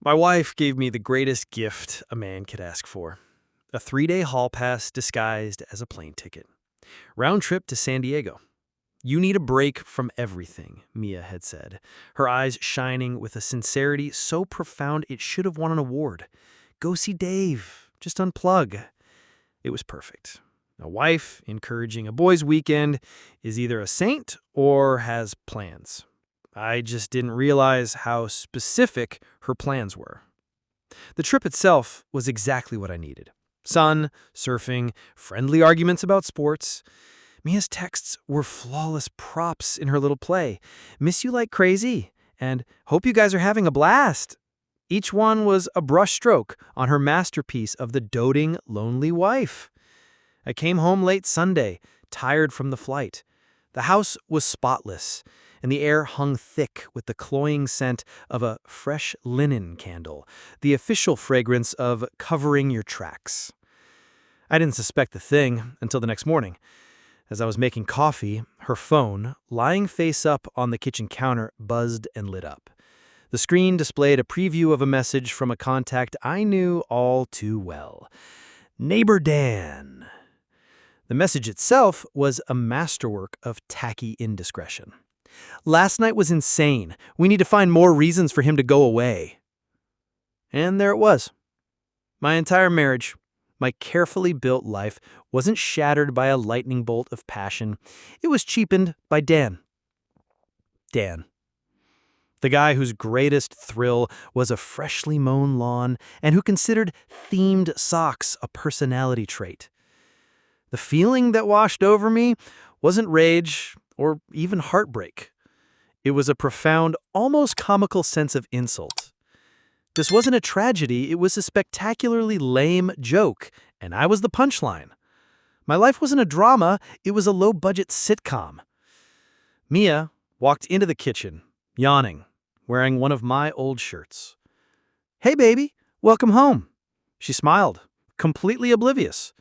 My wife gave me the greatest gift a man could ask for: a 3-day hall pass disguised as a plane ticket. Round trip to San Diego. You need a break from everything, Mia had said, her eyes shining with a sincerity so profound it should have won an award. Go see Dave. Just unplug. It was perfect. A wife encouraging a boys' weekend is either a saint or has plans. I just didn't realize how specific her plans were. The trip itself was exactly what I needed. Sun, surfing, friendly arguments about sports. Mia's texts were flawless props in her little play. Miss you like crazy, and hope you guys are having a blast. Each one was a brushstroke on her masterpiece of the doting, lonely wife. I came home late Sunday, tired from the flight. The house was spotless, and the air hung thick with the cloying scent of a fresh linen candle, the official fragrance of covering your tracks. I didn't suspect a thing until the next morning. As I was making coffee, her phone, lying face up on the kitchen counter, buzzed and lit up. The screen displayed a preview of a message from a contact I knew all too well. Neighbor Dan. The message itself was a masterwork of tacky indiscretion. Last night was insane. We need to find more reasons for him to go away. And there it was. My entire marriage, my carefully built life, wasn't shattered by a lightning bolt of passion. It was cheapened by Dan. Dan. The guy whose greatest thrill was a freshly mown lawn and who considered themed socks a personality trait. The feeling that washed over me wasn't rage or even heartbreak. It was a profound, almost comical sense of insult. This wasn't a tragedy, it was a spectacularly lame joke, and I was the punchline. My life wasn't a drama, it was a low-budget sitcom. Mia walked into the kitchen, yawning, wearing one of my old shirts. "Hey, baby, welcome home." She smiled, completely oblivious.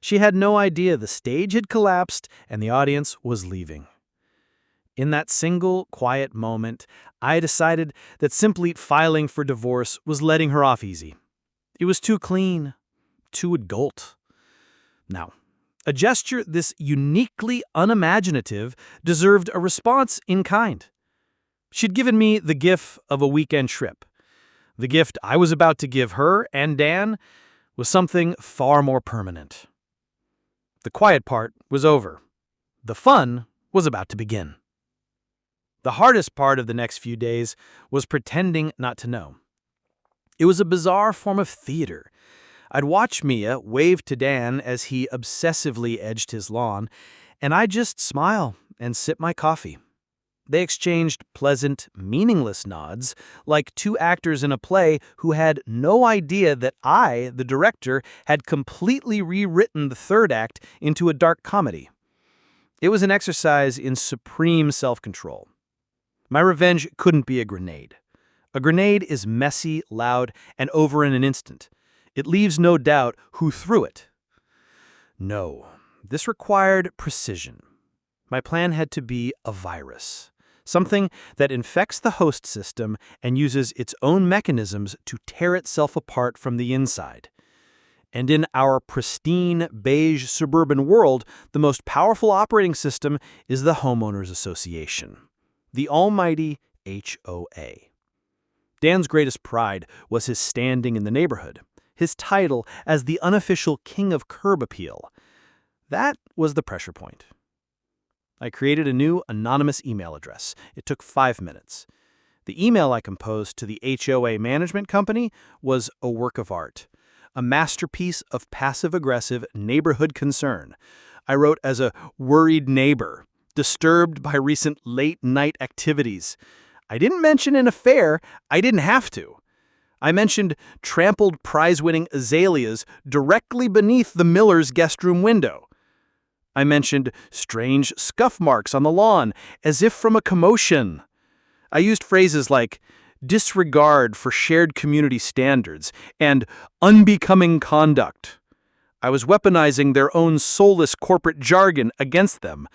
She had no idea the stage had collapsed and the audience was leaving. In that single, quiet moment, I decided that simply filing for divorce was letting her off easy. It was too clean, too adult. Now, a gesture this uniquely unimaginative deserved a response in kind. She'd given me the gift of a weekend trip. The gift I was about to give her and Dan was something far more permanent. The quiet part was over. The fun was about to begin. The hardest part of the next few days was pretending not to know. It was a bizarre form of theater. I'd watch Mia wave to Dan as he obsessively edged his lawn, and I'd just smile and sip my coffee. They exchanged pleasant, meaningless nods, like two actors in a play who had no idea that I, the director, had completely rewritten the third act into a dark comedy. It was an exercise in supreme self-control. My revenge couldn't be a grenade. A grenade is messy, loud, and over in an instant. It leaves no doubt who threw it. No, this required precision. My plan had to be a virus, something that infects the host system and uses its own mechanisms to tear itself apart from the inside. And in our pristine, beige suburban world, the most powerful operating system is the Homeowners Association, the almighty HOA. Dan's greatest pride was his standing in the neighborhood, his title as the unofficial king of curb appeal. That was the pressure point. I created a new anonymous email address. It took 5 minutes. The email I composed to the HOA management company was a work of art, a masterpiece of passive-aggressive neighborhood concern. I wrote as a worried neighbor, disturbed by recent late-night activities. I didn't mention an affair. I didn't have to. I mentioned trampled prize-winning azaleas directly beneath the Miller's guest room window. I mentioned strange scuff marks on the lawn, as if from a commotion. I used phrases like disregard for shared community standards and unbecoming conduct. I was weaponizing their own soulless corporate jargon against them.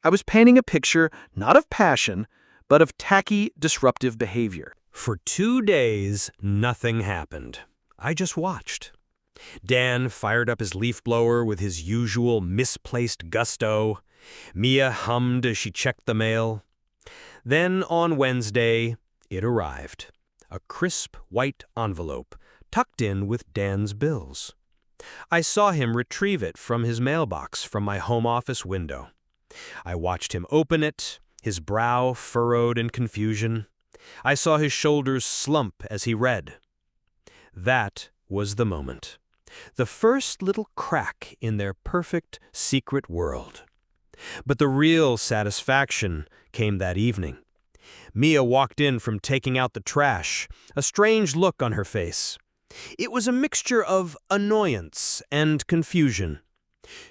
I was painting a picture not of passion, but of tacky, disruptive behavior. For 2 days, nothing happened. I just watched. Dan fired up his leaf blower with his usual misplaced gusto. Mia hummed as she checked the mail. Then on Wednesday, it arrived. A crisp white envelope, tucked in with Dan's bills. I saw him retrieve it from his mailbox from my home office window. I watched him open it, his brow furrowed in confusion. I saw his shoulders slump as he read. That was the moment. The first little crack in their perfect secret world. But the real satisfaction came that evening. Mia walked in from taking out the trash, a strange look on her face. It was a mixture of annoyance and confusion.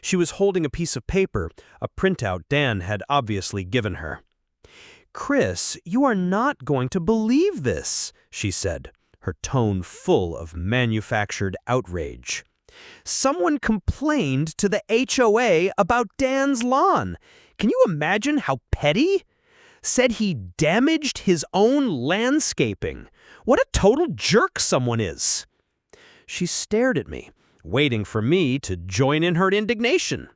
She was holding a piece of paper, a printout Dan had obviously given her. "Chris, you are not going to believe this," she said, her tone full of manufactured outrage. "Someone complained to the HOA about Dan's lawn. Can you imagine how petty? Said he damaged his own landscaping. What a total jerk someone is." She stared at me, waiting for me to join in her indignation.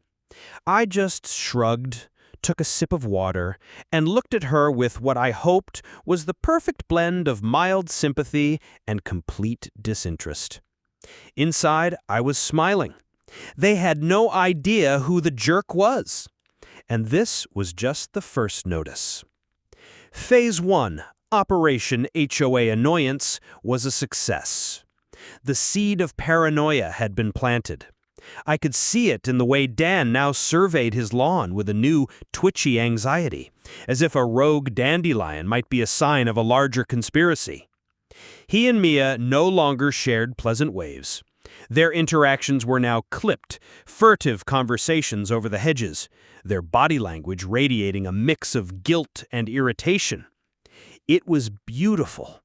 I just shrugged, took a sip of water, and looked at her with what I hoped was the perfect blend of mild sympathy and complete disinterest. Inside, I was smiling. They had no idea who the jerk was. And this was just the first notice. Phase 1, Operation HOA Annoyance, was a success. The seed of paranoia had been planted. I could see it in the way Dan now surveyed his lawn with a new, twitchy anxiety, as if a rogue dandelion might be a sign of a larger conspiracy. He and Mia no longer shared pleasant waves. Their interactions were now clipped, furtive conversations over the hedges, their body language radiating a mix of guilt and irritation. It was beautiful.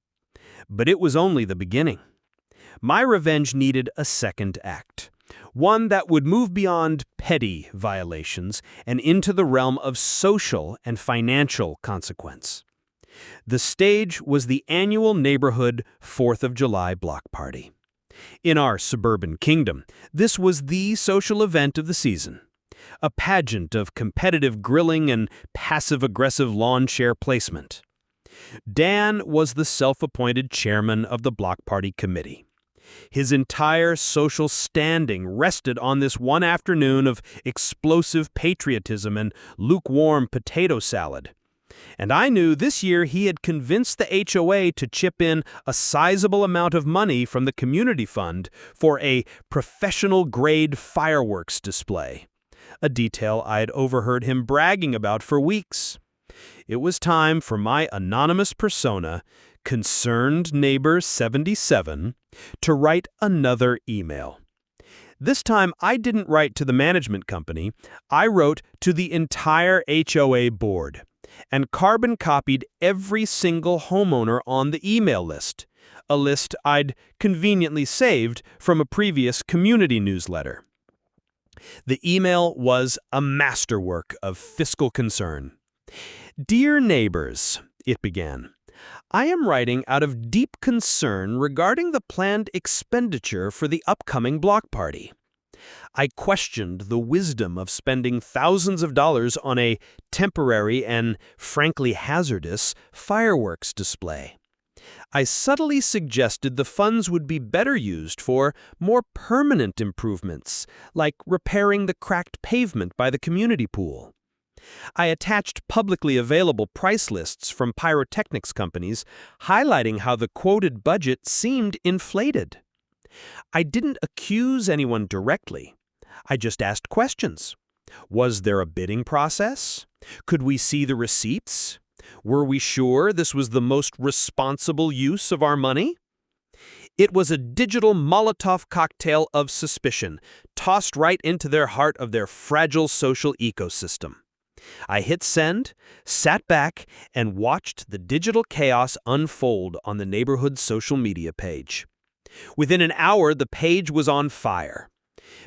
But it was only the beginning. My revenge needed a second act, one that would move beyond petty violations and into the realm of social and financial consequence. The stage was the annual neighborhood 4th of July block party. In our suburban kingdom, this was the social event of the season, a pageant of competitive grilling and passive-aggressive lawn chair placement. Dan was the self-appointed chairman of the block party committee. His entire social standing rested on this one afternoon of explosive patriotism and lukewarm potato salad. And I knew this year he had convinced the HOA to chip in a sizable amount of money from the community fund for a professional-grade fireworks display, a detail I'd overheard him bragging about for weeks. It was time for my anonymous persona, Concerned Neighbor 77, to write another email. This time, I didn't write to the management company. I wrote to the entire HOA board and carbon copied every single homeowner on the email list, a list I'd conveniently saved from a previous community newsletter. The email was a masterwork of fiscal concern. "Dear neighbors," it began, "I am writing out of deep concern regarding the planned expenditure for the upcoming block party. I questioned the wisdom of spending thousands of dollars on a temporary and, frankly hazardous, fireworks display. I subtly suggested the funds would be better used for more permanent improvements, like repairing the cracked pavement by the community pool. I attached publicly available price lists from pyrotechnics companies, highlighting how the quoted budget seemed inflated. I didn't accuse anyone directly. I just asked questions. Was there a bidding process? Could we see the receipts? Were we sure this was the most responsible use of our money?" It was a digital Molotov cocktail of suspicion, tossed right into their heart of their fragile social ecosystem. I hit send, sat back, and watched the digital chaos unfold on the neighborhood social media page. Within an hour, the page was on fire.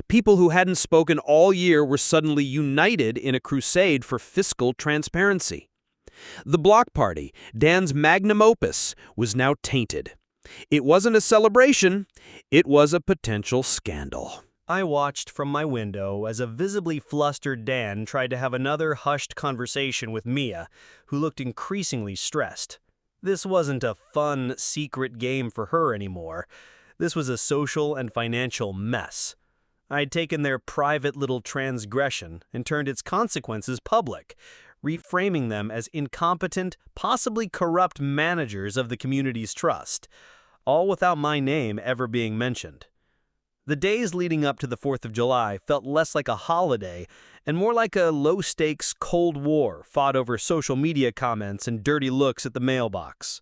People who hadn't spoken all year were suddenly united in a crusade for fiscal transparency. The block party, Dan's magnum opus, was now tainted. It wasn't a celebration, it was a potential scandal. I watched from my window as a visibly flustered Dan tried to have another hushed conversation with Mia, who looked increasingly stressed. This wasn't a fun, secret game for her anymore. This was a social and financial mess. I'd taken their private little transgression and turned its consequences public, reframing them as incompetent, possibly corrupt managers of the community's trust, all without my name ever being mentioned. The days leading up to the 4th of July felt less like a holiday and more like a low-stakes Cold War fought over social media comments and dirty looks at the mailbox.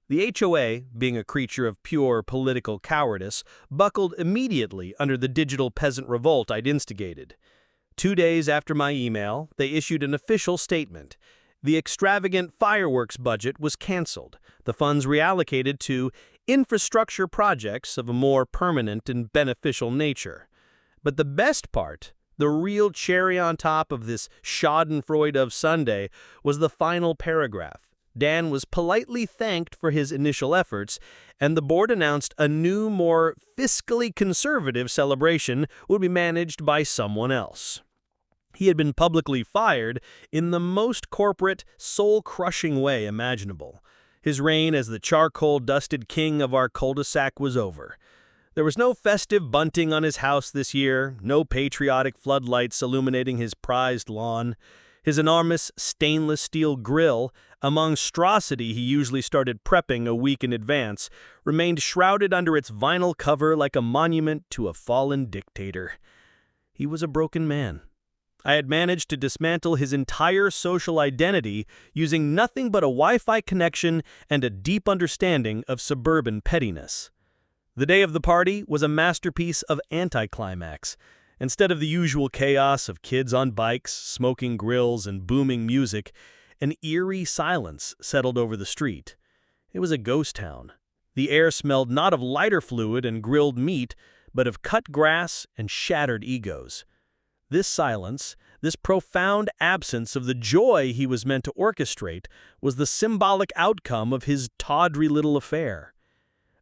The HOA, being a creature of pure political cowardice, buckled immediately under the digital peasant revolt I'd instigated. 2 days after my email, they issued an official statement. The extravagant fireworks budget was canceled, the funds reallocated to infrastructure projects of a more permanent and beneficial nature. But the best part, the real cherry on top of this schadenfreude of Sunday, was the final paragraph. Dan was politely thanked for his initial efforts, and the board announced a new, more fiscally conservative celebration would be managed by someone else. He had been publicly fired in the most corporate, soul-crushing way imaginable. His reign as the charcoal-dusted king of our cul-de-sac was over. There was no festive bunting on his house this year, no patriotic floodlights illuminating his prized lawn. His enormous stainless steel grill, a monstrosity he usually started prepping a week in advance, remained shrouded under its vinyl cover like a monument to a fallen dictator. He was a broken man. I had managed to dismantle his entire social identity using nothing but a Wi-Fi connection and a deep understanding of suburban pettiness. The day of the party was a masterpiece of anticlimax. Instead of the usual chaos of kids on bikes, smoking grills, and booming music, an eerie silence settled over the street. It was a ghost town. The air smelled not of lighter fluid and grilled meat, but of cut grass and shattered egos. This silence, this profound absence of the joy he was meant to orchestrate, was the symbolic outcome of his tawdry little affair.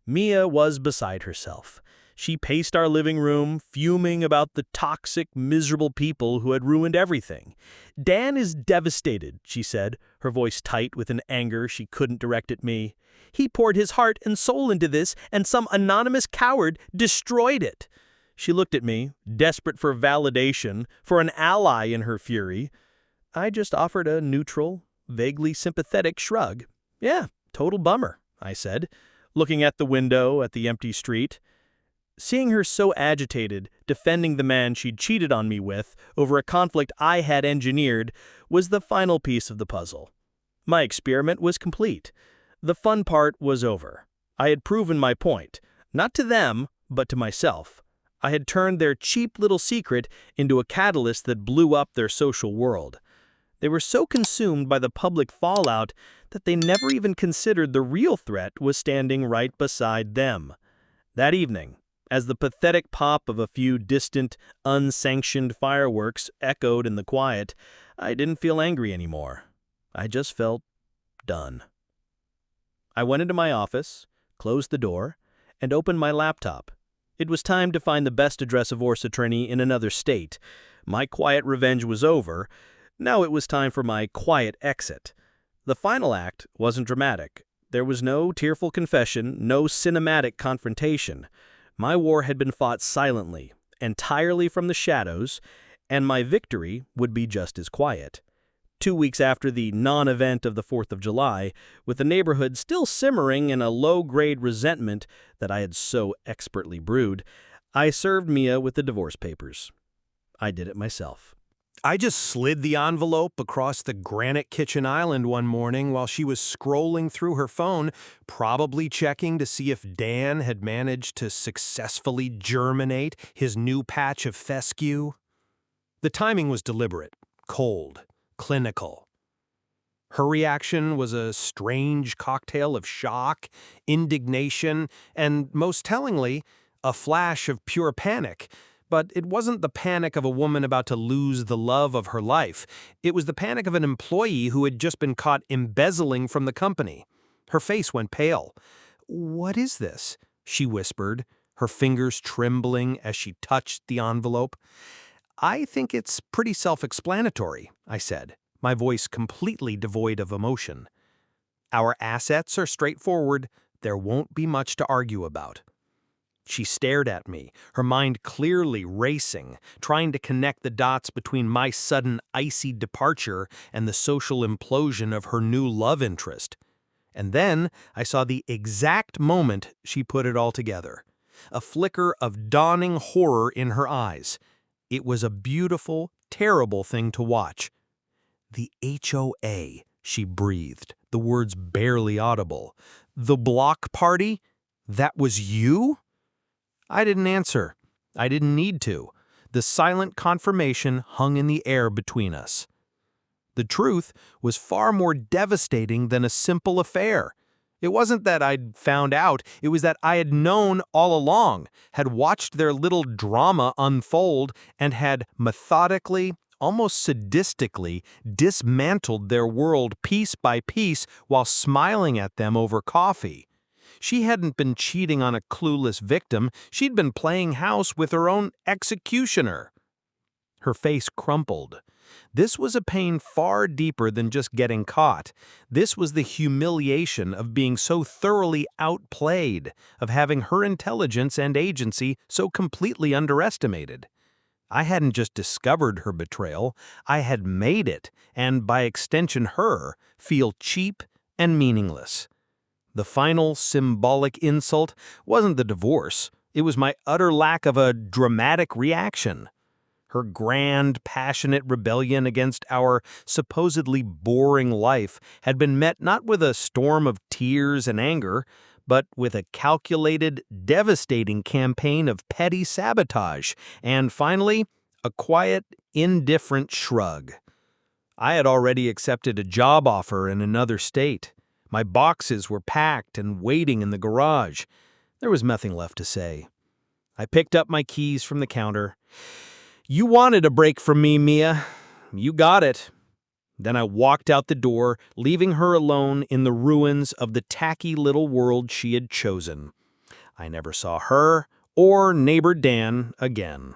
Mia was beside herself. She paced our living room, fuming about the toxic, miserable people who had ruined everything. "Dan is devastated," she said, her voice tight with an anger she couldn't direct at me. "He poured his heart and soul into this, and some anonymous coward destroyed it." She looked at me, desperate for validation, for an ally in her fury. I just offered a neutral, vaguely sympathetic shrug. "Yeah, total bummer," I said, looking at the window at the empty street. Seeing her so agitated, defending the man she'd cheated on me with over a conflict I had engineered, was the final piece of the puzzle. My experiment was complete. The fun part was over. I had proven my point, not to them, but to myself. I had turned their cheap little secret into a catalyst that blew up their social world. They were so consumed by the public fallout that they never even considered the real threat was standing right beside them. That evening, as the pathetic pop of a few distant, unsanctioned fireworks echoed in the quiet, I didn't feel angry anymore. I just felt done. I went into my office, closed the door, and opened my laptop. It was time to find the best address divorce attorney in another state. My quiet revenge was over. Now it was time for my quiet exit. The final act wasn't dramatic. There was no tearful confession, no cinematic confrontation. My war had been fought silently, entirely from the shadows, and my victory would be just as quiet. 2 weeks after the non-event of the 4th of July, with the neighborhood still simmering in a low-grade resentment that I had so expertly brewed, I served Mia with the divorce papers. I did it myself. I just slid the envelope across the granite kitchen island one morning while she was scrolling through her phone, probably checking to see if Dan had managed to successfully germinate his new patch of fescue. The timing was deliberate, cold, clinical. Her reaction was a strange cocktail of shock, indignation, and, most tellingly, a flash of pure panic, But it wasn't the panic of a woman about to lose the love of her life. It was the panic of an employee who had just been caught embezzling from the company. Her face went pale. "What is this?" she whispered, her fingers trembling as she touched the envelope. "I think it's pretty self-explanatory," I said, my voice completely devoid of emotion. "Our assets are straightforward. There won't be much to argue about." She stared at me, her mind clearly racing, trying to connect the dots between my sudden icy departure and the social implosion of her new love interest. And then I saw the exact moment she put it all together. A flicker of dawning horror in her eyes. It was a beautiful, terrible thing to watch. "The HOA," she breathed, the words barely audible. "The block party? That was you?" I didn't answer. I didn't need to. The silent confirmation hung in the air between us. The truth was far more devastating than a simple affair. It wasn't that I'd found out, it was that I had known all along, had watched their little drama unfold, and had methodically, almost sadistically, dismantled their world piece by piece while smiling at them over coffee. She hadn't been cheating on a clueless victim, she'd been playing house with her own executioner. Her face crumpled. This was a pain far deeper than just getting caught. This was the humiliation of being so thoroughly outplayed, of having her intelligence and agency so completely underestimated. I hadn't just discovered her betrayal, I had made it, and by extension her, feel cheap and meaningless. The final symbolic insult wasn't the divorce, it was my utter lack of a dramatic reaction. Her grand, passionate rebellion against our supposedly boring life had been met not with a storm of tears and anger, but with a calculated, devastating campaign of petty sabotage, and finally, a quiet, indifferent shrug. I had already accepted a job offer in another state. My boxes were packed and waiting in the garage. There was nothing left to say. I picked up my keys from the counter. "You wanted a break from me, Mia. You got it." Then I walked out the door, leaving her alone in the ruins of the tacky little world she had chosen. I never saw her or neighbor Dan again.